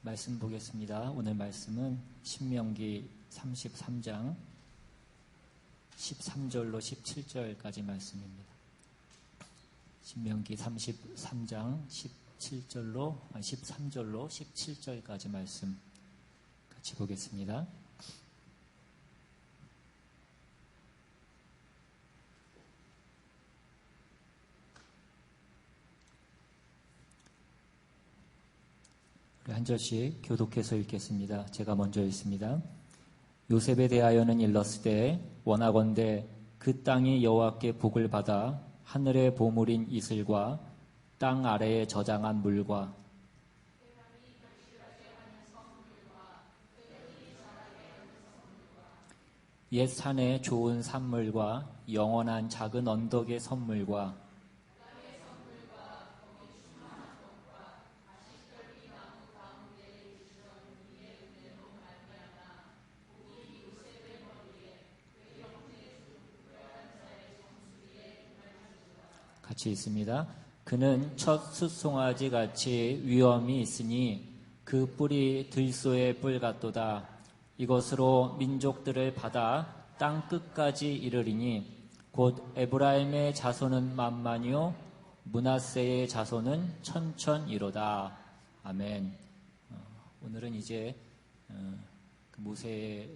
말씀 보겠습니다. 오늘 말씀은 신명기 33장 13절로 17절까지 말씀입니다. 신명기 33장 13절로 17절까지 말씀 같이 보겠습니다. 한 절씩 교독해서 읽겠습니다. 제가 먼저 읽습니다. 요셉에 대하여는 일렀으되 원하건대 그 땅이 여호와께 복을 받아 하늘의 보물인 이슬과 땅 아래에 저장한 물과 옛 산의 좋은 산물과 영원한 작은 언덕의 선물과 같이 있습니다. 그는 첫 숫송아지 같이 위엄이 있으니 그 뿔이 들소의 뿔 같도다. 이것으로 민족들을 받아 땅 끝까지 이르리니 곧 에브라임의 자손은 만만이요 므낫세의 자손은 천천이로다. 아멘. 오늘은 이제 모세의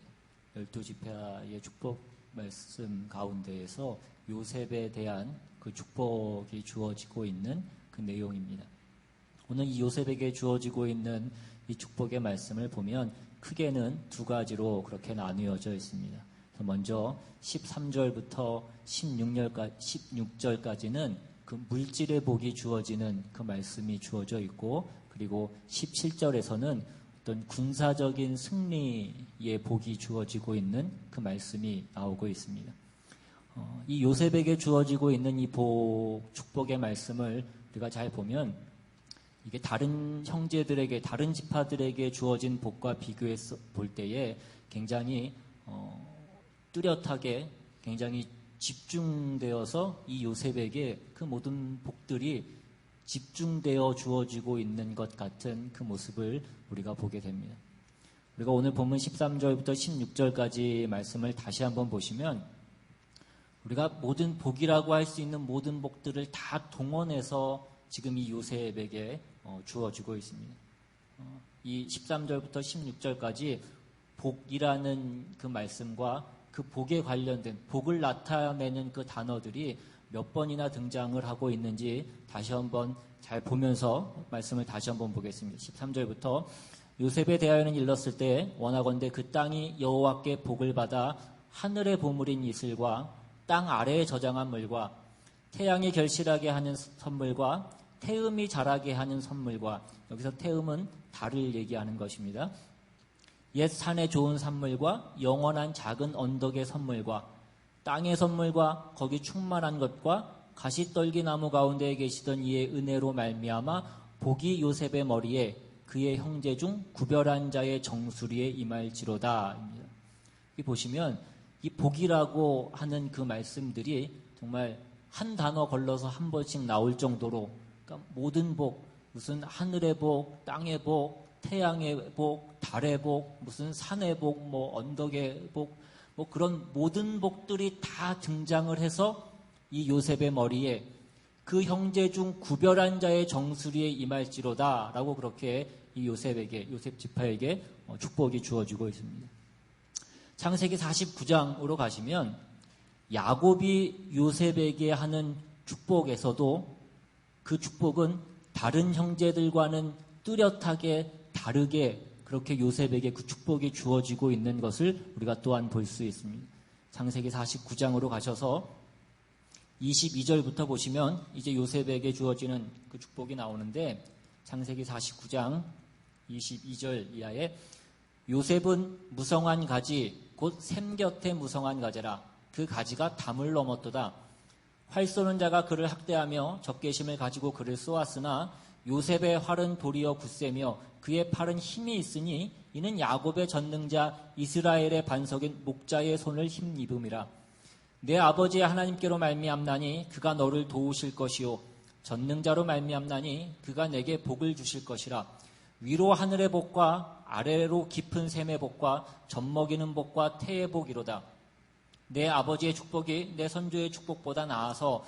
12지파의 축복 말씀 가운데에서 요셉에 대한 그 축복이 주어지고 있는 그 내용입니다. 오늘 이 요셉에게 주어지고 있는 이 축복의 말씀을 보면 크게는 두 가지로 그렇게 나누어져 있습니다. 먼저 13절부터 16절까지는 그 물질의 복이 주어지는 그 말씀이 주어져 있고, 그리고 17절에서는 어떤 군사적인 승리의 복이 주어지고 있는 그 말씀이 나오고 있습니다. 이 요셉에게 주어지고 있는 이 축복의 말씀을 우리가 잘 보면 이게 다른 형제들에게, 다른 지파들에게 주어진 복과 비교해서 볼 때에 굉장히 뚜렷하게, 굉장히 집중되어서 이 요셉에게 그 모든 복들이 집중되어 주어지고 있는 것 같은 그 모습을 우리가 보게 됩니다. 우리가 오늘 본문 13절부터 16절까지 말씀을 다시 한번 보시면 우리가 모든 복이라고 할 수 있는 모든 복들을 다 동원해서 지금 이 요셉에게 주어지고 있습니다. 이 13절부터 16절까지 복이라는 그 말씀과 그 복에 관련된, 복을 나타내는 그 단어들이 몇 번이나 등장을 하고 있는지 다시 한번 잘 보면서 말씀을 다시 한번 보겠습니다. 13절부터 요셉에 대하여는 일렀을 때 원하건대 그 땅이 여호와께 복을 받아 하늘의 보물인 이슬과 땅 아래에 저장한 물과 태양이 결실하게 하는 선물과 태음이 자라게 하는 선물과, 여기서 태음은 달을 얘기하는 것입니다. 옛 산의 좋은 산물과 영원한 작은 언덕의 선물과 땅의 선물과 거기 충만한 것과 가시떨기 나무 가운데에 계시던 이의 은혜로 말미암아 복이 요셉의 머리에 그의 형제 중 구별한 자의 정수리에 임할지로다. 여기 보시면 이 복이라고 하는 그 말씀들이 정말 한 단어 걸러서 한 번씩 나올 정도로, 그러니까 모든 복, 무슨 하늘의 복, 땅의 복, 태양의 복, 달의 복, 무슨 산의 복, 뭐 언덕의 복, 뭐 그런 모든 복들이 다 등장을 해서 이 요셉의 머리에 그 형제 중 구별한 자의 정수리에 임할지로다 라고 그렇게 이 요셉 지파에게 축복이 주어지고 있습니다. 창세기 49장으로 가시면 야곱이 요셉에게 하는 축복에서도 그 축복은 다른 형제들과는 뚜렷하게 다르게 그렇게 요셉에게 그 축복이 주어지고 있는 것을 우리가 또한 볼 수 있습니다. 창세기 49장으로 가셔서 22절부터 보시면 이제 요셉에게 주어지는 그 축복이 나오는데, 창세기 49장 22절 이하에 요셉은 무성한 가지 곧 샘 곁에 무성한 가지라. 그 가지가 담을 넘었도다. 활 쏘는 자가 그를 학대하며 적개심을 가지고 그를 쏘았으나 요셉의 활은 도리어 굳세며 그의 팔은 힘이 있으니 이는 야곱의 전능자 이스라엘의 반석인 목자의 손을 힘입음이라. 내 아버지 하나님께로 말미암나니 그가 너를 도우실 것이요 전능자로 말미암나니 그가 내게 복을 주실 것이라. 위로 하늘의 복과 아래로 깊은 샘의 복과 젖먹이는 복과 태의 복이로다. 내 아버지의 축복이 내 선조의 축복보다 나아서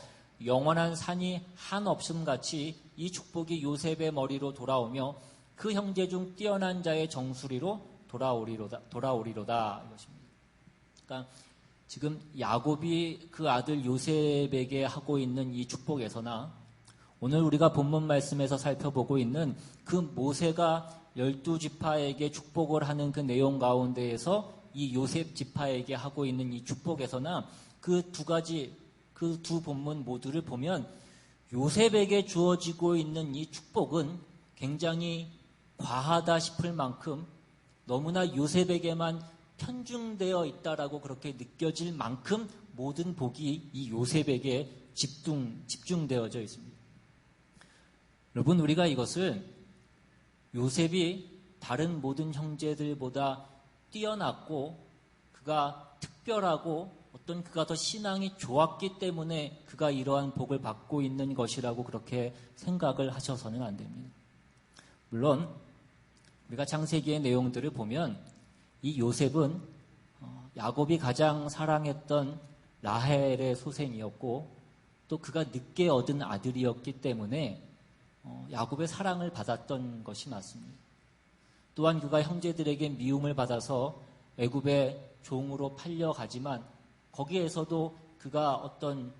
영원한 산이 한없음같이 이 축복이 요셉의 머리로 돌아오며 그 형제 중 뛰어난 자의 정수리로 돌아오리로다 이것입니다. 그러니까 지금 야곱이 그 아들 요셉에게 하고 있는 이 축복에서나 오늘 우리가 본문 말씀에서 살펴보고 있는 그 모세가 12지파에게 축복을 하는 그 내용 가운데에서 이 요셉 지파에게 하고 있는 이 축복에서나 그 두 본문 모두를 보면 요셉에게 주어지고 있는 이 축복은 굉장히 과하다 싶을 만큼 너무나 요셉에게만 편중되어 있다라고 그렇게 느껴질 만큼 모든 복이 이 요셉에게 집중되어져 있습니다. 여러분, 우리가 이것을 요셉이 다른 모든 형제들보다 뛰어났고 그가 특별하고 그가 더 신앙이 좋았기 때문에 그가 이러한 복을 받고 있는 것이라고 그렇게 생각을 하셔서는 안 됩니다. 물론 우리가 창세기의 내용들을 보면 이 요셉은 야곱이 가장 사랑했던 라헬의 소생이었고 또 그가 늦게 얻은 아들이었기 때문에 야곱의 사랑을 받았던 것이 맞습니다. 또한 그가 형제들에게 미움을 받아서 애굽의 종으로 팔려가지만 거기에서도 그가 어떤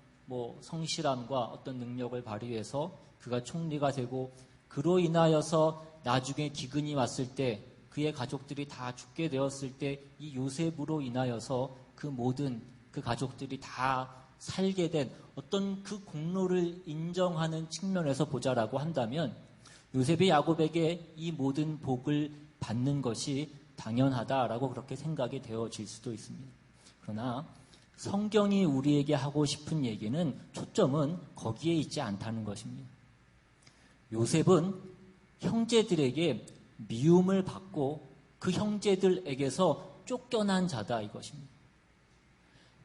성실함과 어떤 능력을 발휘해서 그가 총리가 되고 그로 인하여서 나중에 기근이 왔을 때 그의 가족들이 다 죽게 되었을 때 이 요셉으로 인하여서 그 모든 그 가족들이 다 살게 된 어떤 그 공로를 인정하는 측면에서 보자라고 한다면 요셉이 야곱에게 이 모든 복을 받는 것이 당연하다라고 그렇게 생각이 되어질 수도 있습니다. 그러나 성경이 우리에게 하고 싶은 얘기는 초점은 거기에 있지 않다는 것입니다. 요셉은 형제들에게 미움을 받고 그 형제들에게서 쫓겨난 자다 이것입니다.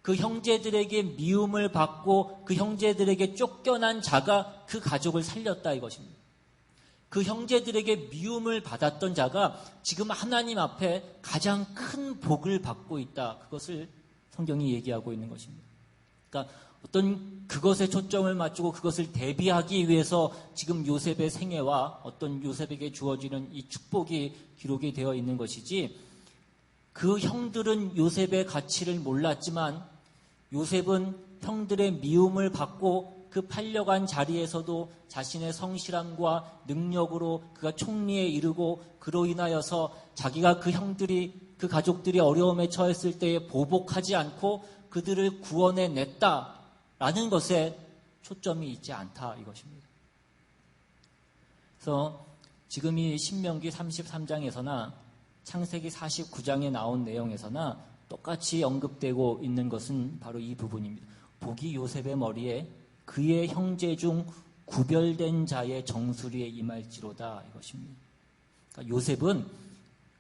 그 형제들에게 미움을 받고 그 형제들에게 쫓겨난 자가 그 가족을 살렸다 이것입니다. 그 형제들에게 미움을 받았던 자가 지금 하나님 앞에 가장 큰 복을 받고 있다. 그것을 성경이 얘기하고 있는 것입니다. 그러니까 어떤 그것에 초점을 맞추고 그것을 대비하기 위해서 지금 요셉의 생애와 어떤 요셉에게 주어지는 이 축복이 기록이 되어 있는 것이지 그 형들은 요셉의 가치를 몰랐지만 요셉은 형들의 미움을 받고 그 팔려간 자리에서도 자신의 성실함과 능력으로 그가 총리에 이르고 그로 인하여서 자기가 그 가족들이 어려움에 처했을 때에 보복하지 않고 그들을 구원해 냈다라는 것에 초점이 있지 않다 이것입니다. 그래서 지금 이 신명기 33장에서나 창세기 49장에 나온 내용에서나 똑같이 언급되고 있는 것은 바로 이 부분입니다. 복이 요셉의 머리에 그의 형제 중 구별된 자의 정수리에 임할지로다 이것입니다. 그러니까 요셉은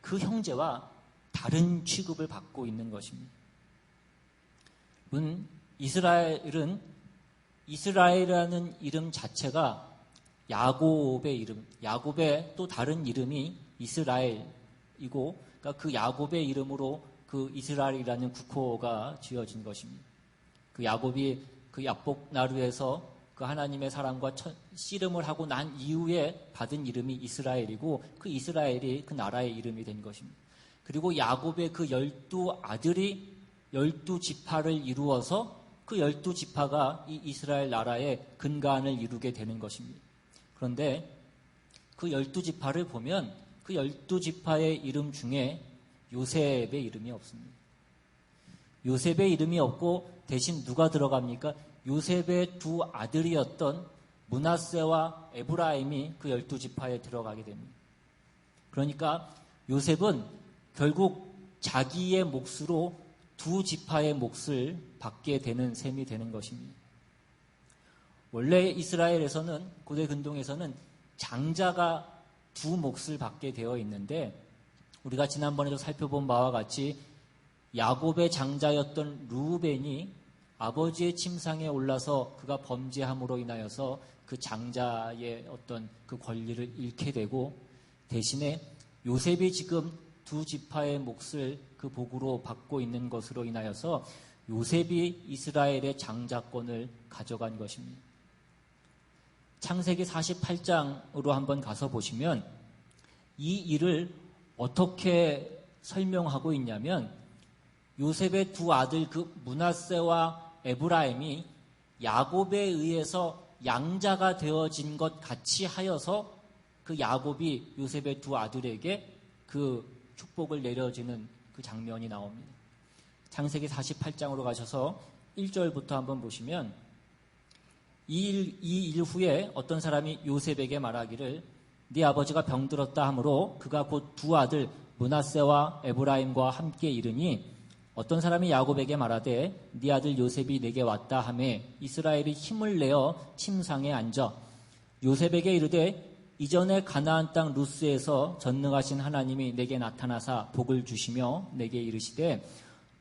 그 형제와 다른 취급을 받고 있는 것입니다. 이스라엘이라는 이름 자체가 야곱의 이름, 야곱의 또 다른 이름이 이스라엘이고 그러니까 그 야곱의 이름으로 그 이스라엘이라는 국호가 지어진 것입니다. 그 야곱이 그 야복 나루에서 그 하나님의 사랑과 씨름을 하고 난 이후에 받은 이름이 이스라엘이고 그 이스라엘이 그 나라의 이름이 된 것입니다. 그리고 야곱의 그 12아들이 12지파를 이루어서 그 12지파가 이 이스라엘 나라의 근간을 이루게 되는 것입니다. 그런데 그 12지파를 보면 그 12지파의 이름 중에 요셉의 이름이 없습니다. 요셉의 이름이 없고 대신 누가 들어갑니까? 요셉의 두 아들이었던 므낫세와 에브라임이 그 12지파에 들어가게 됩니다. 그러니까 요셉은 결국 자기의 몫으로 두 지파의 몫을 받게 되는 셈이 되는 것입니다. 원래 이스라엘에서는 고대 근동에서는 장자가 두 몫을 받게 되어 있는데 우리가 지난번에도 살펴본 바와 같이 야곱의 장자였던 르우벤이 아버지의 침상에 올라서 그가 범죄함으로 인하여서 그 장자의 어떤 그 권리를 잃게 되고 대신에 요셉이 지금 두 지파의 몫을 그 복으로 받고 있는 것으로 인하여서 요셉이 이스라엘의 장자권을 가져간 것입니다. 창세기 48장으로 한번 가서 보시면 이 일을 어떻게 설명하고 있냐면 요셉의 두 아들 그 므낫세와 에브라임이 야곱에 의해서 양자가 되어진 것 같이 하여서 그 야곱이 요셉의 두 아들에게 그 축복을 내려주는 그 장면이 나옵니다. 창세기 48장으로 가셔서 1절부터 한번 보시면 이 일 후에 어떤 사람이 요셉에게 말하기를 네 아버지가 병들었다 하므로 그가 곧 두 아들 므낫세와 에브라임과 함께 이르니 어떤 사람이 야곱에게 말하되 네 아들 요셉이 내게 왔다 하매 이스라엘이 힘을 내어 침상에 앉아 요셉에게 이르되 이전에 가나안 땅 루스에서 전능하신 하나님이 내게 나타나사 복을 주시며 내게 이르시되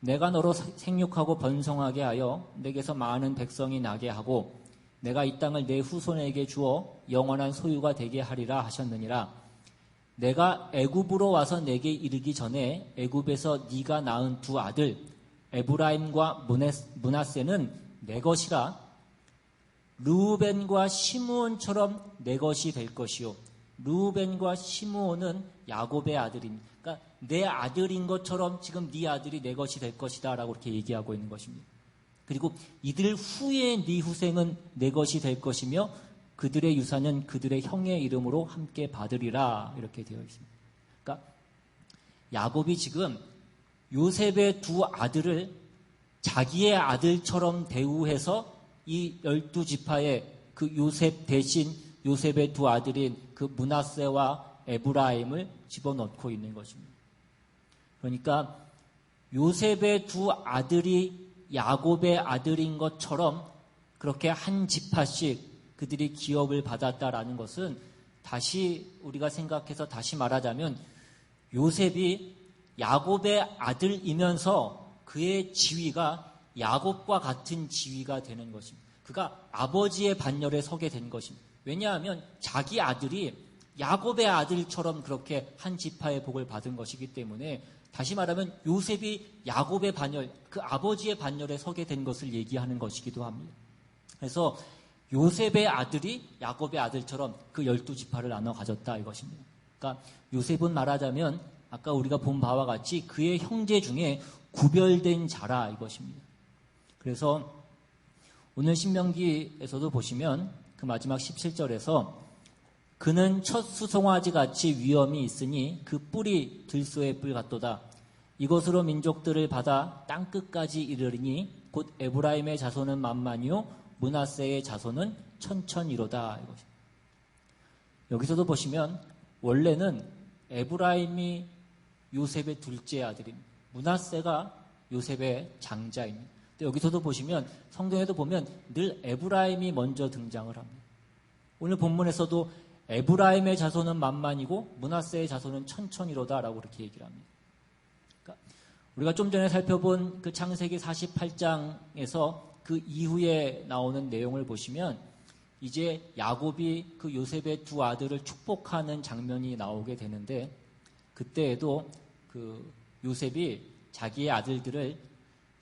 내가 너로 생육하고 번성하게 하여 내게서 많은 백성이 나게 하고 내가 이 땅을 내 후손에게 주어 영원한 소유가 되게 하리라 하셨느니라. 내가 애굽으로 와서 내게 이르기 전에 애굽에서 네가 낳은 두 아들 에브라임과 므낫세는 내 것이라. 르우벤과 시므온처럼 내 것이 될 것이요. 르우벤과 시므온은 야곱의 아들입니다. 그러니까 내 아들인 것처럼 지금 네 아들이 내 것이 될 것이다 라고 이렇게 얘기하고 있는 것입니다. 그리고 이들 후에 네 후생은 내 것이 될 것이며 그들의 유산은 그들의 형의 이름으로 함께 받으리라 이렇게 되어 있습니다. 그러니까 야곱이 지금 요셉의 두 아들을 자기의 아들처럼 대우해서 이 12지파의 그 요셉 대신 요셉의 두 아들인 그 므낫세와 에브라임을 집어넣고 있는 것입니다. 그러니까 요셉의 두 아들이 야곱의 아들인 것처럼 그렇게 한 지파씩 그들이 기업을 받았다라는 것은 다시 우리가 생각해서 다시 말하자면 요셉이 야곱의 아들이면서 그의 지위가 야곱과 같은 지위가 되는 것입니다. 그가 아버지의 반열에 서게 된 것입니다. 왜냐하면 자기 아들이 야곱의 아들처럼 그렇게 한 지파의 복을 받은 것이기 때문에 다시 말하면 요셉이 야곱의 반열, 그 아버지의 반열에 서게 된 것을 얘기하는 것이기도 합니다. 그래서 요셉의 아들이 야곱의 아들처럼 그 12지파를 나눠 가졌다 이것입니다. 그러니까 요셉은 말하자면 아까 우리가 본 바와 같이 그의 형제 중에 구별된 자라 이것입니다. 그래서 오늘 신명기에서도 보시면 그 마지막 17절에서 그는 첫 수송아지 같이 위엄이 있으니 그 뿔이 들소의 뿔 같도다. 이것으로 민족들을 받아 땅끝까지 이르리니 곧 에브라임의 자손은 만만이요 므낫세의 자손은 천천이로다. 이것입니다. 여기서도 보시면 원래는 에브라임이 요셉의 둘째 아들입니다. 므낫세가 요셉의 장자입니다. 근데 여기서도 보시면 성경에도 보면 늘 에브라임이 먼저 등장을 합니다. 오늘 본문에서도 에브라임의 자손은 만만이고 므낫세의 자손은 천천이로다라고 이렇게 얘기를 합니다. 그러니까 우리가 좀 전에 살펴본 그 창세기 48장에서 그 이후에 나오는 내용을 보시면 이제 야곱이 그 요셉의 두 아들을 축복하는 장면이 나오게 되는데 그때에도 그 요셉이 자기의 아들들을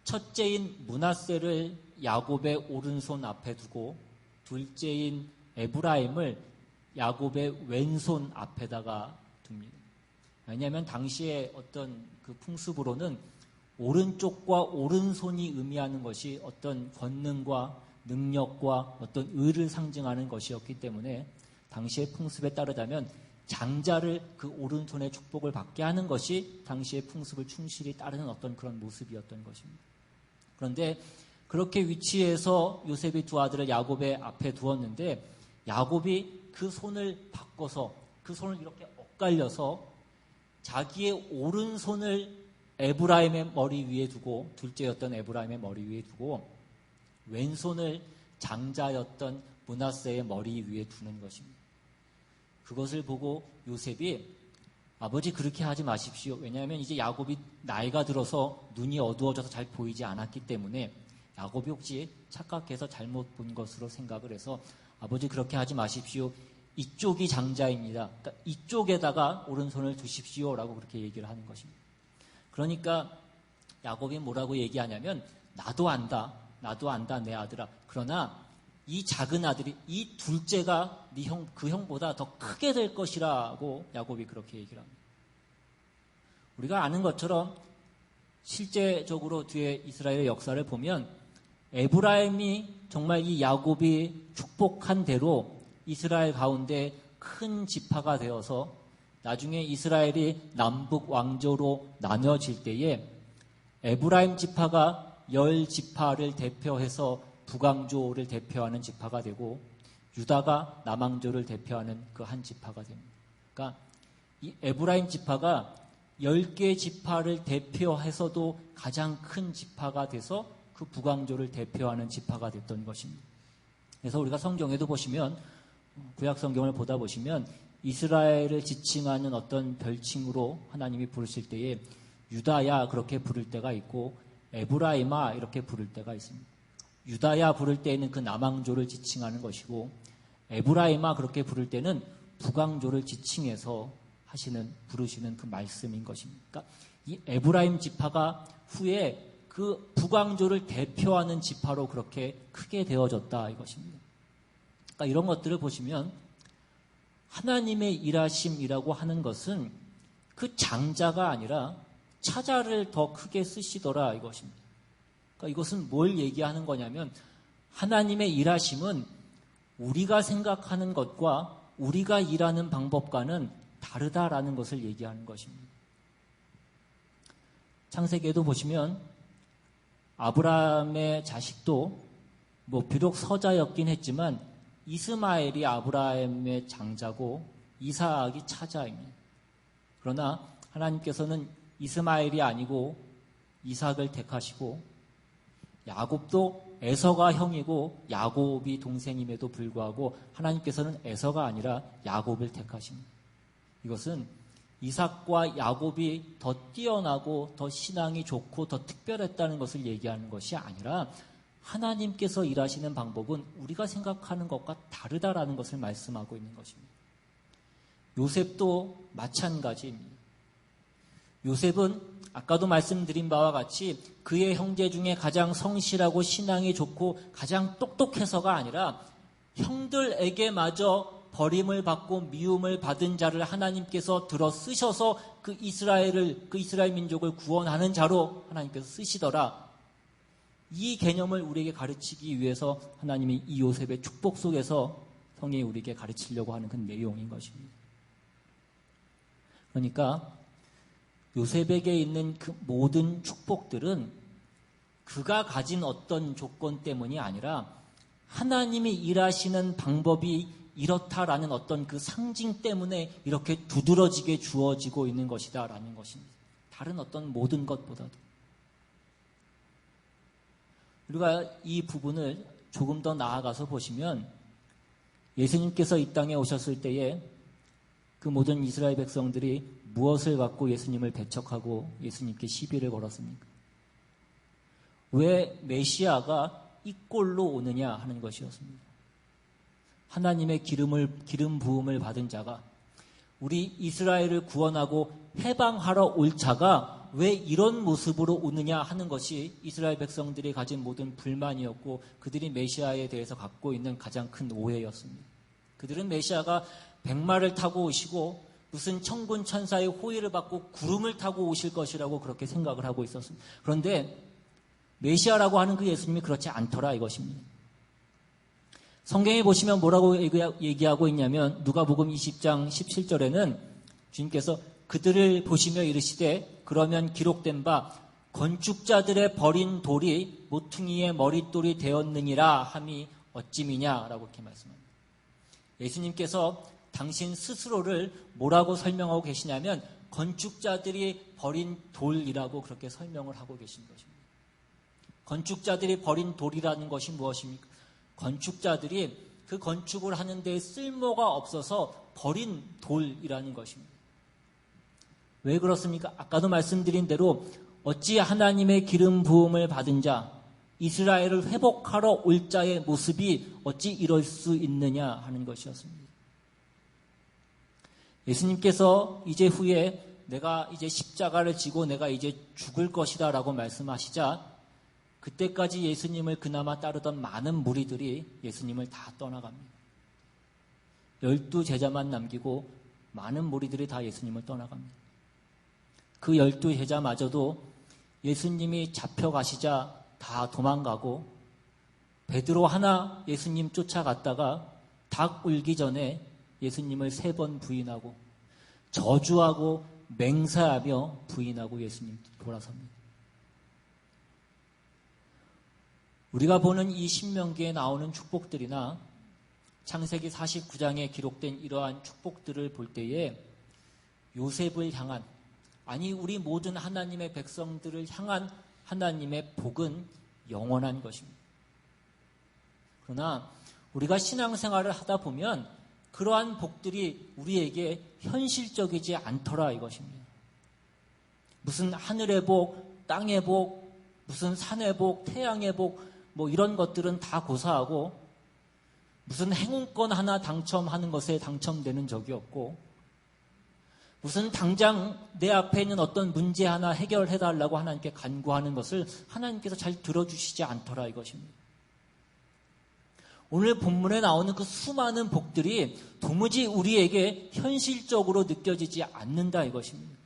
첫째인 므낫세를 야곱의 오른손 앞에 두고 둘째인 에브라임을 야곱의 왼손 앞에다가 둡니다. 왜냐하면 당시에 어떤 그 풍습으로는 오른쪽과 오른손이 의미하는 것이 어떤 권능과 능력과 어떤 의를 상징하는 것이었기 때문에 당시의 풍습에 따르자면 장자를 그 오른손의 축복을 받게 하는 것이 당시의 풍습을 충실히 따르는 어떤 그런 모습이었던 것입니다. 그런데 그렇게 위치해서 요셉이 두 아들을 야곱의 앞에 두었는데 야곱이 그 손을 바꿔서 그 손을 이렇게 엇갈려서 자기의 오른손을 에브라임의 머리 위에 두고 둘째였던 에브라임의 머리 위에 두고 왼손을 장자였던 므낫세의 머리 위에 두는 것입니다. 그것을 보고 요셉이 아버지 그렇게 하지 마십시오. 왜냐하면 이제 야곱이 나이가 들어서 눈이 어두워져서 잘 보이지 않았기 때문에 야곱이 혹시 착각해서 잘못 본 것으로 생각을 해서 아버지 그렇게 하지 마십시오. 이쪽이 장자입니다. 그러니까 이쪽에다가 오른손을 두십시오라고 그렇게 얘기를 하는 것입니다. 그러니까 야곱이 뭐라고 얘기하냐면 나도 안다 내 아들아. 그러나 이 작은 아들이 이 둘째가 그 형보다 더 크게 될 것이라고 야곱이 그렇게 얘기를 합니다. 우리가 아는 것처럼 실제적으로 뒤에 이스라엘의 역사를 보면 에브라임이 정말 이 야곱이 축복한 대로 이스라엘 가운데 큰 지파가 되어서 나중에 이스라엘이 남북 왕조로 나뉘어질 때에 에브라임 지파가 10지파를 대표해서 북왕조를 대표하는 지파가 되고 유다가 남왕조를 대표하는 그 한 지파가 됩니다. 그러니까 이 에브라임 지파가 10개 지파를 대표해서도 가장 큰 지파가 돼서 그 북왕조를 대표하는 지파가 됐던 것입니다. 그래서 우리가 성경에도 보시면 구약 성경을 보다 보시면 이스라엘을 지칭하는 어떤 별칭으로 하나님이 부르실 때에 유다야 그렇게 부를 때가 있고 에브라임아 이렇게 부를 때가 있습니다. 유다야 부를 때에는 그 남왕조를 지칭하는 것이고 에브라임아 그렇게 부를 때는 북왕조를 지칭해서 부르시는 그 말씀인 것입니다. 그러니까 이 에브라임 지파가 후에 그 북왕조를 대표하는 지파로 그렇게 크게 되어졌다 이것입니다. 그러니까 이런 것들을 보시면 하나님의 일하심이라고 하는 것은 그 장자가 아니라 차자를 더 크게 쓰시더라 이것입니다. 그러니까 이것은 뭘 얘기하는 거냐면 하나님의 일하심은 우리가 생각하는 것과 우리가 일하는 방법과는 다르다라는 것을 얘기하는 것입니다. 창세기에도 보시면 아브라함의 자식도 비록 서자였긴 했지만 이스마엘이 아브라함의 장자고 이삭이 차자입니다. 그러나 하나님께서는 이스마엘이 아니고 이삭을 택하시고 야곱도 에서가 형이고 야곱이 동생임에도 불구하고 하나님께서는 에서가 아니라 야곱을 택하십니다. 이것은 이삭과 야곱이 더 뛰어나고 더 신앙이 좋고 더 특별했다는 것을 얘기하는 것이 아니라 하나님께서 일하시는 방법은 우리가 생각하는 것과 다르다라는 것을 말씀하고 있는 것입니다. 요셉도 마찬가지입니다. 요셉은 아까도 말씀드린 바와 같이 그의 형제 중에 가장 성실하고 신앙이 좋고 가장 똑똑해서가 아니라 형들에게마저 버림을 받고 미움을 받은 자를 하나님께서 들어 쓰셔서 그 이스라엘 민족을 구원하는 자로 하나님께서 쓰시더라. 이 개념을 우리에게 가르치기 위해서 하나님이 이 요셉의 축복 속에서 성령이 우리에게 가르치려고 하는 그 내용인 것입니다. 그러니까 요셉에게 있는 그 모든 축복들은 그가 가진 어떤 조건 때문이 아니라 하나님이 일하시는 방법이 이렇다라는 어떤 그 상징 때문에 이렇게 두드러지게 주어지고 있는 것이다라는 것입니다. 다른 어떤 모든 것보다도. 우리가 이 부분을 조금 더 나아가서 보시면 예수님께서 이 땅에 오셨을 때에 그 모든 이스라엘 백성들이 무엇을 갖고 예수님을 배척하고 예수님께 시비를 걸었습니까? 왜 메시아가 이 꼴로 오느냐 하는 것이었습니다. 하나님의 기름 부음을 받은 자가 우리 이스라엘을 구원하고 해방하러 올 자가 왜 이런 모습으로 오느냐 하는 것이 이스라엘 백성들이 가진 모든 불만이었고 그들이 메시아에 대해서 갖고 있는 가장 큰 오해였습니다. 그들은 메시아가 백마를 타고 오시고 무슨 천군 천사의 호의를 받고 구름을 타고 오실 것이라고 그렇게 생각을 하고 있었습니다. 그런데 메시아라고 하는 그 예수님이 그렇지 않더라 이것입니다. 성경에 보시면 뭐라고 얘기하고 있냐면 누가복음 20장 17절에는 주님께서 그들을 보시며 이르시되 그러면 기록된 바 건축자들의 버린 돌이 모퉁이의 머릿돌이 되었느니라 함이 어찌미냐라고 이렇게 말씀합니다. 예수님께서 당신 스스로를 뭐라고 설명하고 계시냐면 건축자들이 버린 돌이라고 그렇게 설명을 하고 계신 것입니다. 건축자들이 버린 돌이라는 것이 무엇입니까? 건축자들이 그 건축을 하는 데 쓸모가 없어서 버린 돌이라는 것입니다. 왜 그렇습니까? 아까도 말씀드린 대로 어찌 하나님의 기름 부음을 받은 자, 이스라엘을 회복하러 올 자의 모습이 어찌 이럴 수 있느냐 하는 것이었습니다. 예수님께서 이제 후에 내가 이제 십자가를 지고 내가 이제 죽을 것이다 라고 말씀하시자 그때까지 예수님을 그나마 따르던 많은 무리들이 예수님을 다 떠나갑니다. 12제자만 남기고 많은 무리들이 다 예수님을 떠나갑니다. 그 12제자마저도 예수님이 잡혀가시자 다 도망가고 베드로 하나 예수님 쫓아갔다가 닭 울기 전에 예수님을 3번 부인하고 저주하고 맹세하며 부인하고 예수님 돌아섭니다. 우리가 보는 이 신명기에 나오는 축복들이나 창세기 49장에 기록된 이러한 축복들을 볼 때에 요셉을 향한, 아니 우리 모든 하나님의 백성들을 향한 하나님의 복은 영원한 것입니다. 그러나 우리가 신앙생활을 하다 보면 그러한 복들이 우리에게 현실적이지 않더라 이것입니다. 무슨 하늘의 복, 땅의 복, 무슨 산의 복, 태양의 복, 뭐 이런 것들은 다 고사하고 무슨 행운권 하나 당첨하는 것에 당첨되는 적이 없고 무슨 당장 내 앞에 있는 어떤 문제 하나 해결해달라고 하나님께 간구하는 것을 하나님께서 잘 들어주시지 않더라 이것입니다. 오늘 본문에 나오는 그 수많은 복들이 도무지 우리에게 현실적으로 느껴지지 않는다 이것입니다.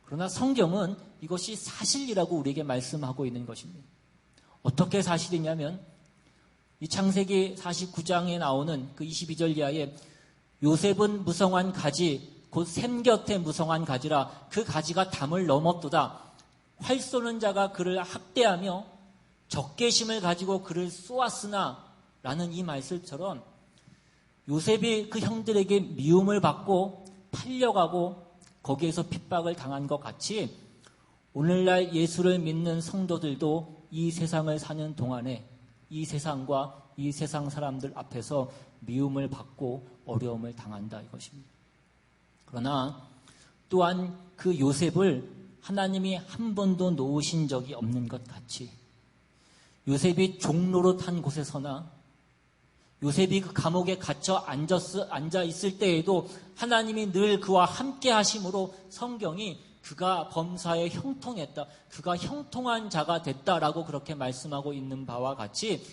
그러나 성경은 이것이 사실이라고 우리에게 말씀하고 있는 것입니다. 어떻게 사실이냐면 이 창세기 49장에 나오는 그 22절 이하에 요셉은 무성한 가지 곧 샘 곁에 무성한 가지라 그 가지가 담을 넘었도다. 활 쏘는 자가 그를 학대하며 적개심을 가지고 그를 쏘았으나 라는 이 말씀처럼 요셉이 그 형들에게 미움을 받고 팔려가고 거기에서 핍박을 당한 것 같이 오늘날 예수를 믿는 성도들도 이 세상을 사는 동안에 이 세상과 이 세상 사람들 앞에서 미움을 받고 어려움을 당한다 이것입니다. 그러나 또한 그 요셉을 하나님이 한 번도 놓으신 적이 없는 것 같이 요셉이 종노릇한 곳에서나 요셉이 그 감옥에 갇혀 앉아 있을 때에도 하나님이 늘 그와 함께 하심으로 성경이 그가 범사에 형통했다. 그가 형통한 자가 됐다라고 그렇게 말씀하고 있는 바와 같이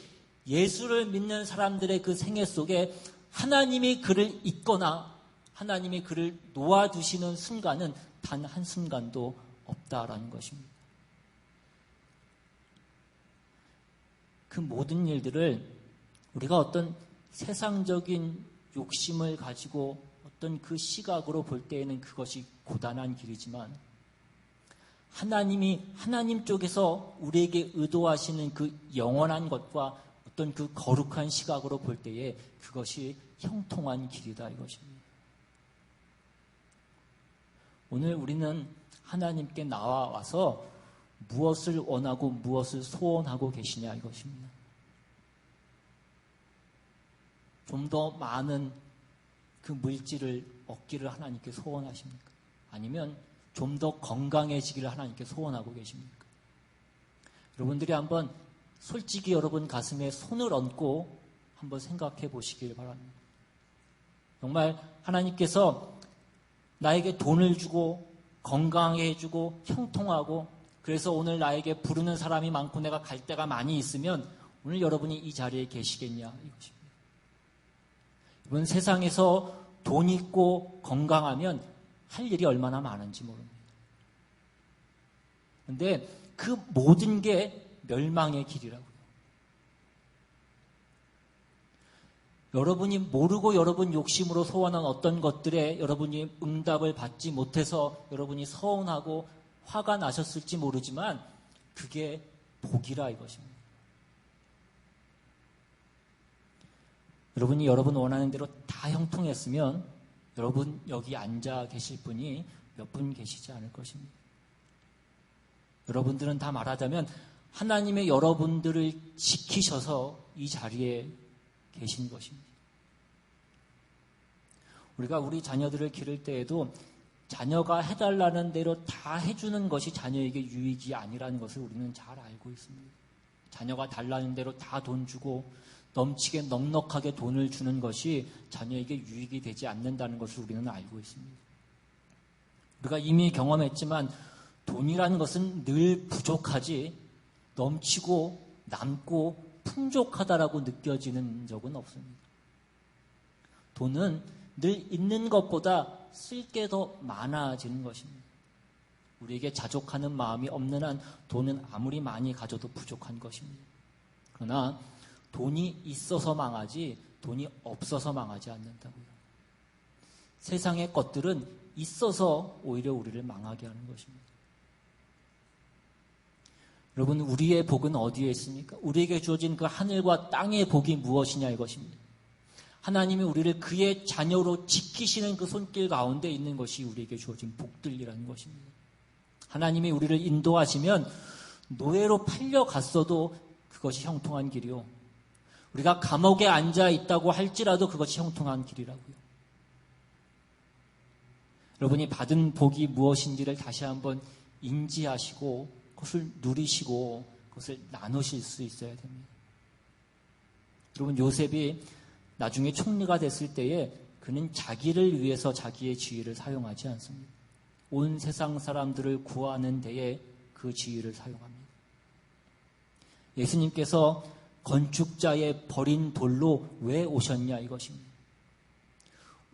예수를 믿는 사람들의 그 생애 속에 하나님이 그를 잇거나 하나님이 그를 놓아주시는 순간은 단 한순간도 없다라는 것입니다. 그 모든 일들을 우리가 어떤 세상적인 욕심을 가지고 어떤 그 시각으로 볼 때에는 그것이 고단한 길이지만 하나님이 하나님 쪽에서 우리에게 의도하시는 그 영원한 것과 어떤 그 거룩한 시각으로 볼 때에 그것이 형통한 길이다 이것입니다. 오늘 우리는 하나님께 나와서 무엇을 원하고 무엇을 소원하고 계시냐 이것입니다. 좀 더 많은 그 물질을 얻기를 하나님께 소원하십니까? 아니면 좀 더 건강해지기를 하나님께 소원하고 계십니까? 여러분들이 한번 솔직히 여러분 가슴에 손을 얹고 한번 생각해 보시길 바랍니다. 정말 하나님께서 나에게 돈을 주고 건강하게 해주고 형통하고 그래서 오늘 나에게 부르는 사람이 많고 내가 갈 데가 많이 있으면 오늘 여러분이 이 자리에 계시겠냐 이것입니다. 이번 세상에서 돈 있고 건강하면 할 일이 얼마나 많은지 모릅니다. 그런데 그 모든 게 멸망의 길이라고요. 여러분이 모르고 여러분 욕심으로 소원한 어떤 것들에 여러분이 응답을 받지 못해서 여러분이 서운하고 화가 나셨을지 모르지만 그게 복이라 이것입니다. 여러분이 여러분 원하는 대로 다 형통했으면 여러분 여기 앉아 계실 분이 몇 분 계시지 않을 것입니다. 여러분들은 다 말하자면 하나님의 여러분들을 지키셔서 이 자리에 계신 것입니다. 우리가 우리 자녀들을 기를 때에도 자녀가 해달라는 대로 다 해주는 것이 자녀에게 유익이 아니라는 것을 우리는 잘 알고 있습니다. 자녀가 달라는 대로 다 돈 주고 넘치게 넉넉하게 돈을 주는 것이 자녀에게 유익이 되지 않는다는 것을 우리는 알고 있습니다. 우리가 이미 경험했지만 돈이라는 것은 늘 부족하지 넘치고 남고 풍족하다라고 느껴지는 적은 없습니다. 돈은 늘 있는 것보다 쓸 게 더 많아지는 것입니다. 우리에게 자족하는 마음이 없는 한 돈은 아무리 많이 가져도 부족한 것입니다. 그러나 돈이 있어서 망하지 돈이 없어서 망하지 않는다고요. 세상의 것들은 있어서 오히려 우리를 망하게 하는 것입니다. 여러분, 우리의 복은 어디에 있습니까? 우리에게 주어진 그 하늘과 땅의 복이 무엇이냐 이것입니다. 하나님이 우리를 그의 자녀로 지키시는 그 손길 가운데 있는 것이 우리에게 주어진 복들이라는 것입니다. 하나님이 우리를 인도하시면 노예로 팔려갔어도 그것이 형통한 길이요. 우리가 감옥에 앉아 있다고 할지라도 그것이 형통한 길이라고요. 여러분이 받은 복이 무엇인지를 다시 한번 인지하시고 그것을 누리시고 그것을 나누실 수 있어야 됩니다. 여러분, 요셉이 나중에 총리가 됐을 때에 그는 자기를 위해서 자기의 지위를 사용하지 않습니다. 온 세상 사람들을 구하는 데에 그 지위를 사용합니다. 예수님께서 건축자의 버린 돌로 왜 오셨냐 이것입니다.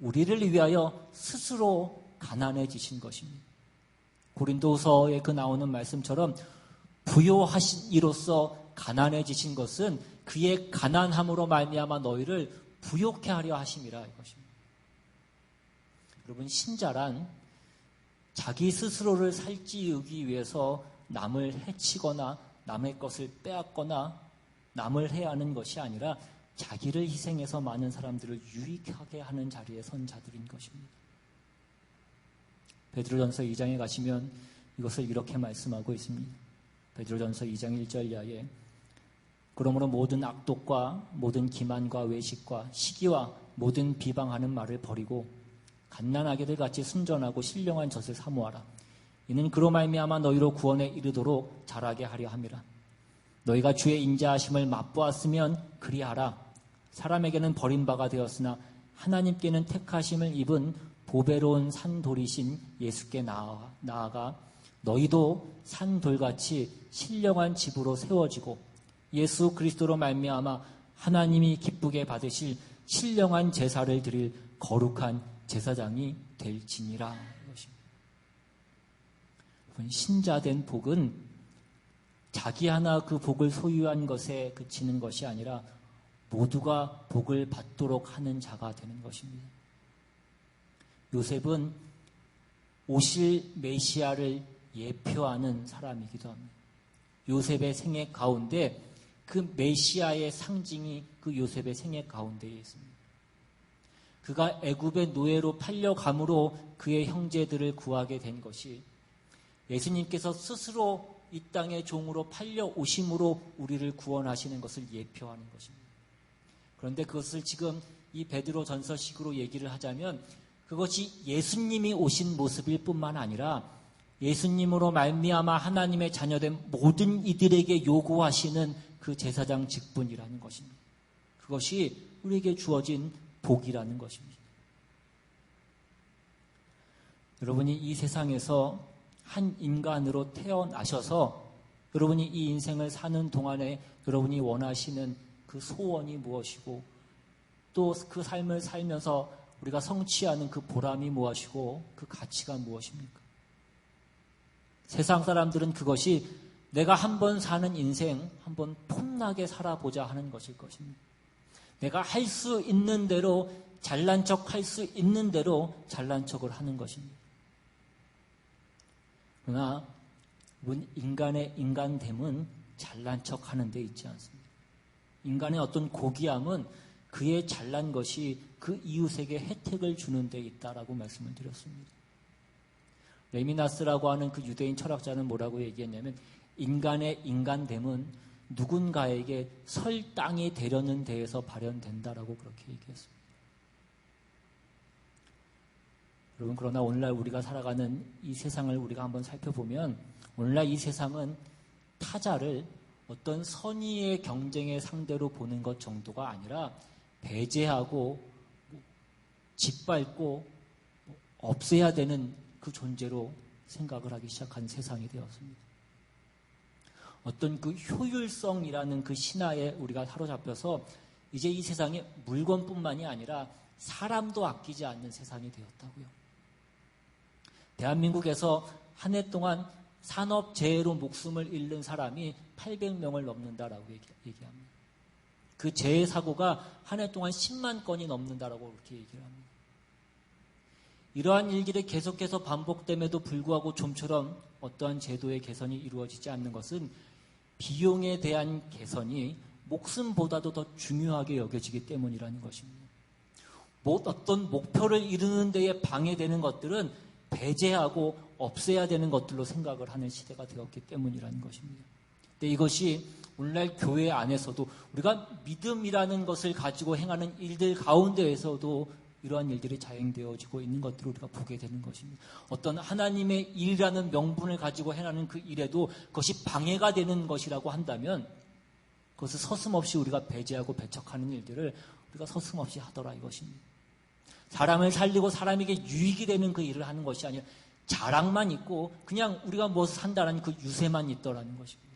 우리를 위하여 스스로 가난해지신 것입니다. 고린도서에 그 나오는 말씀처럼 부요하신 이로써 가난해지신 것은 그의 가난함으로 말미암아 너희를 부요케 하려 하심이라 이것입니다. 여러분, 신자란 자기 스스로를 살찌우기 위해서 남을 해치거나 남의 것을 빼앗거나 남을 해야 하는 것이 아니라 자기를 희생해서 많은 사람들을 유익하게 하는 자리에 선 자들인 것입니다. 베드로전서 2장에 가시면 이것을 이렇게 말씀하고 있습니다. 베드로전서 2장 1절 이하에 그러므로 모든 악독과 모든 기만과 외식과 시기와 모든 비방하는 말을 버리고 갓난아기들 같이 순전하고 신령한 젖을 사모하라. 이는 그로 말미암아 너희로 구원에 이르도록 자라게 하려 함이라. 너희가 주의 인자하심을 맛보았으면 그리하라. 사람에게는 버림바가 되었으나 하나님께는 택하심을 입은 보배로운 산돌이신 예수께 나아가 너희도 산돌같이 신령한 집으로 세워지고 예수 그리스도로 말미암아 하나님이 기쁘게 받으실 신령한 제사를 드릴 거룩한 제사장이 될지니라. 신자된 복은 자기 하나 그 복을 소유한 것에 그치는 것이 아니라 모두가 복을 받도록 하는 자가 되는 것입니다. 요셉은 오실 메시아를 예표하는 사람이기도 합니다. 요셉의 생애 가운데 그 메시아의 상징이 그 요셉의 생애 가운데에 있습니다. 그가 애굽의 노예로 팔려감으로 그의 형제들을 구하게 된 것이 예수님께서 스스로 이 땅의 종으로 팔려오심으로 우리를 구원하시는 것을 예표하는 것입니다. 그런데 그것을 지금 이 베드로 전서식으로 얘기를 하자면 그것이 예수님이 오신 모습일 뿐만 아니라 예수님으로 말미암아 하나님의 자녀된 모든 이들에게 요구하시는 그 제사장 직분이라는 것입니다. 그것이 우리에게 주어진 복이라는 것입니다. 여러분이 이 세상에서 한 인간으로 태어나셔서 여러분이 이 인생을 사는 동안에 여러분이 원하시는 그 소원이 무엇이고 또 그 삶을 살면서 우리가 성취하는 그 보람이 무엇이고 그 가치가 무엇입니까? 세상 사람들은 그것이 내가 한번 사는 인생 한번 폼나게 살아보자 하는 것일 것입니다. 내가 할 수 있는 대로 잘난 척 할 수 있는 대로 잘난 척을 하는 것입니다. 그러나 인간의 인간됨은 잘난 척 하는 데 있지 않습니다. 인간의 어떤 고귀함은 그의 잘난 것이 그 이웃에게 혜택을 주는 데 있다라고 말씀을 드렸습니다. 레미나스라고 하는 그 유대인 철학자는 뭐라고 얘기했냐면 인간의 인간됨은 누군가에게 설당이 되려는 데에서 발현된다라고 그렇게 얘기했습니다. 여러분, 그러나 오늘날 우리가 살아가는 이 세상을 우리가 한번 살펴보면 오늘날 이 세상은 타자를 어떤 선의의 경쟁의 상대로 보는 것 정도가 아니라 배제하고 짓밟고 없애야 되는 그 존재로 생각을 하기 시작한 세상이 되었습니다. 어떤 그 효율성이라는 그 신화에 우리가 사로잡혀서 이제 이 세상에 물건뿐만이 아니라 사람도 아끼지 않는 세상이 되었다고요. 대한민국에서 한 해 동안 산업재해로 목숨을 잃는 사람이 800명을 넘는다라고 얘기합니다. 그 재해 사고가 한 해 동안 10만 건이 넘는다라고 그렇게 얘기를 합니다. 이러한 일들이 계속해서 반복됨에도 불구하고 좀처럼 어떠한 제도의 개선이 이루어지지 않는 것은 비용에 대한 개선이 목숨보다도 더 중요하게 여겨지기 때문이라는 것입니다. 어떤 목표를 이루는 데에 방해되는 것들은 배제하고 없애야 되는 것들로 생각을 하는 시대가 되었기 때문이라는 것입니다. 근데 이것이 오늘날 교회 안에서도 우리가 믿음이라는 것을 가지고 행하는 일들 가운데에서도 이러한 일들이 자행되어지고 있는 것들을 우리가 보게 되는 것입니다. 어떤 하나님의 일이라는 명분을 가지고 행하는 그 일에도 그것이 방해가 되는 것이라고 한다면 그것을 서슴없이 우리가 배제하고 배척하는 일들을 우리가 서슴없이 하더라 이것입니다. 사람을 살리고 사람에게 유익이 되는 그 일을 하는 것이 아니라 자랑만 있고 그냥 우리가 무엇을 산다는 그 유세만 있더라는 것입니다.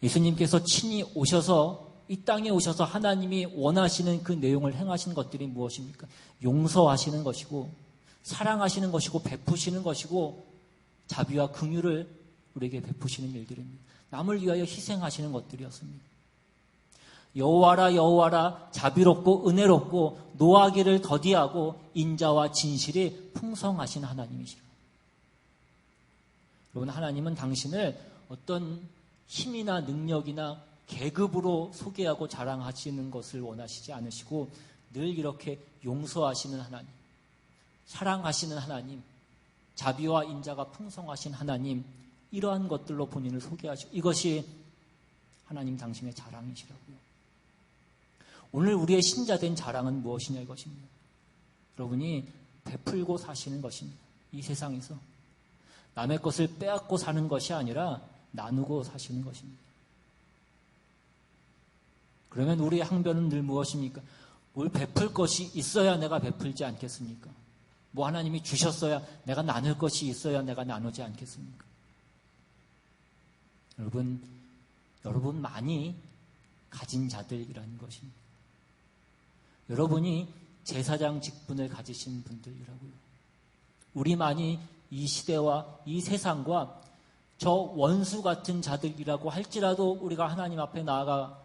예수님께서 친히 오셔서 이 땅에 오셔서 하나님이 원하시는 그 내용을 행하신 것들이 무엇입니까? 용서하시는 것이고 사랑하시는 것이고 베푸시는 것이고 자비와 긍휼을 우리에게 베푸시는 일들입니다. 남을 위하여 희생하시는 것들이었습니다. 여호와라 여호와라 자비롭고 은혜롭고 노하기를 더디하고 인자와 진실이 풍성하신 하나님이시라. 여러분, 하나님은 당신을 어떤 힘이나 능력이나 계급으로 소개하고 자랑하시는 것을 원하시지 않으시고 늘 이렇게 용서하시는 하나님, 사랑하시는 하나님, 자비와 인자가 풍성하신 하나님, 이러한 것들로 본인을 소개하시고 이것이 하나님 당신의 자랑이시라고요. 오늘 우리의 신자된 자랑은 무엇이냐 이것입니다. 여러분이 베풀고 사시는 것입니다. 이 세상에서 남의 것을 빼앗고 사는 것이 아니라 나누고 사시는 것입니다. 그러면 우리의 항변은 늘 무엇입니까? 뭘 베풀 것이 있어야 내가 베풀지 않겠습니까? 뭐 하나님이 주셨어야 내가 나눌 것이 있어야 내가 나누지 않겠습니까? 여러분만이 가진 자들이라는 것입니다. 여러분이 제사장 직분을 가지신 분들이라고요. 우리만이 이 시대와 이 세상과 저 원수 같은 자들이라고 할지라도 우리가 하나님 앞에 나아가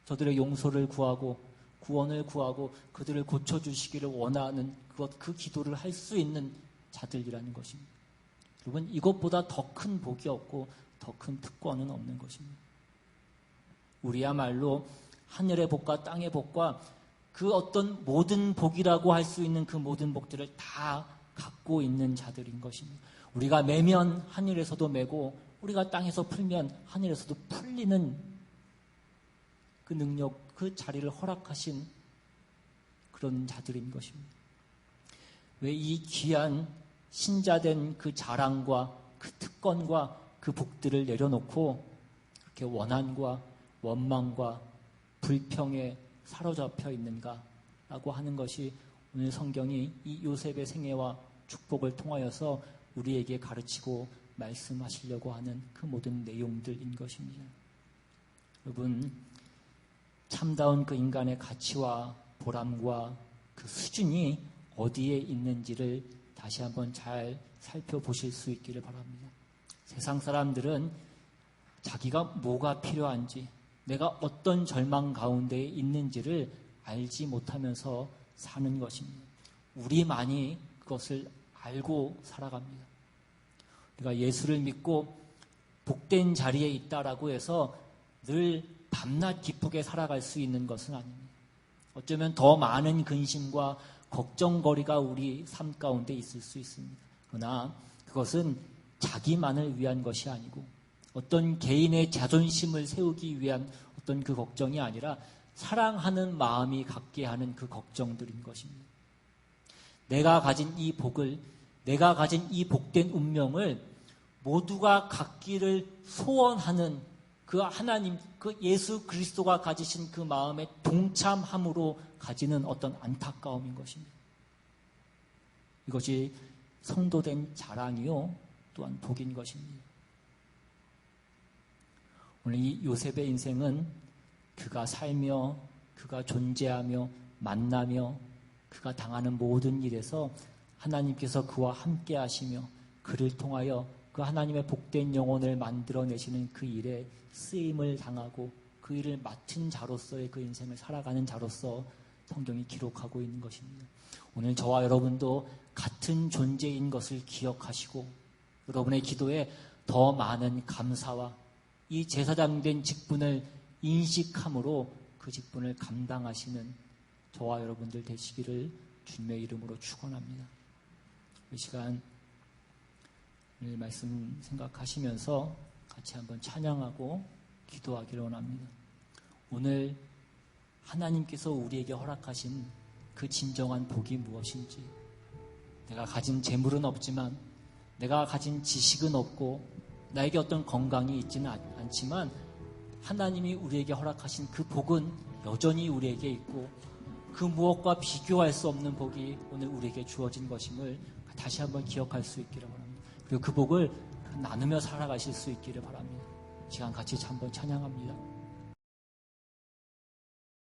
저들의 용서를 구하고 구원을 구하고 그들을 고쳐주시기를 원하는 그 기도를 할 수 있는 자들이라는 것입니다. 여러분, 이것보다 더 큰 복이 없고 더 큰 특권은 없는 것입니다. 우리야말로 하늘의 복과 땅의 복과 그 어떤 모든 복이라고 할 수 있는 그 모든 복들을 다 갖고 있는 자들인 것입니다. 우리가 매면 하늘에서도 매고 우리가 땅에서 풀면 하늘에서도 풀리는 그 능력, 그 자리를 허락하신 그런 자들인 것입니다. 왜 이 귀한 신자된 그 자랑과 그 특권과 그 복들을 내려놓고 그렇게 원한과 원망과 불평에 사로잡혀 있는가라고 하는 것이 오늘 성경이 이 요셉의 생애와 축복을 통하여서 우리에게 가르치고 말씀하시려고 하는 그 모든 내용들인 것입니다. 여러분, 참다운 그 인간의 가치와 보람과 그 수준이 어디에 있는지를 다시 한번 잘 살펴보실 수 있기를 바랍니다. 세상 사람들은 자기가 뭐가 필요한지, 내가 어떤 절망 가운데에 있는지를 알지 못하면서 사는 것입니다. 우리만이 그것을 알고 살아갑니다. 우리가 예수를 믿고 복된 자리에 있다라고 해서 늘 밤낮 기쁘게 살아갈 수 있는 것은 아닙니다. 어쩌면 더 많은 근심과 걱정거리가 우리 삶 가운데 있을 수 있습니다. 그러나 그것은 자기만을 위한 것이 아니고 어떤 개인의 자존심을 세우기 위한 어떤 그 걱정이 아니라 사랑하는 마음이 갖게 하는 그 걱정들인 것입니다. 내가 가진 이 복을, 내가 가진 이 복된 운명을 모두가 갖기를 소원하는 그 하나님, 그 예수 그리스도가 가지신 그 마음에 동참함으로 가지는 어떤 안타까움인 것입니다. 이것이 성도된 자랑이요, 또한 복인 것입니다. 오늘 이 요셉의 인생은 그가 살며, 그가 존재하며, 만나며, 그가 당하는 모든 일에서 하나님께서 그와 함께 하시며 그를 통하여 그 하나님의 복된 영혼을 만들어내시는 그 일에 쓰임을 당하고 그 일을 맡은 자로서의 그 인생을 살아가는 자로서 성경이 기록하고 있는 것입니다. 오늘 저와 여러분도 같은 존재인 것을 기억하시고 여러분의 기도에 더 많은 감사와 이 제사장된 직분을 인식함으로 그 직분을 감당하시는 저와 여러분들 되시기를 주님의 이름으로 축원합니다. 이 시간 오늘 말씀 생각하시면서 같이 한번 찬양하고 기도하기를 원합니다. 오늘 하나님께서 우리에게 허락하신 그 진정한 복이 무엇인지, 내가 가진 재물은 없지만, 내가 가진 지식은 없고, 나에게 어떤 건강이 있지는 않지만 하나님이 우리에게 허락하신 그 복은 여전히 우리에게 있고 그 무엇과 비교할 수 없는 복이 오늘 우리에게 주어진 것임을 다시 한번 기억할 수 있기를 바랍니다. 그리고 그 복을 나누며 살아가실 수 있기를 바랍니다. 시간 같이 한번 찬양합니다.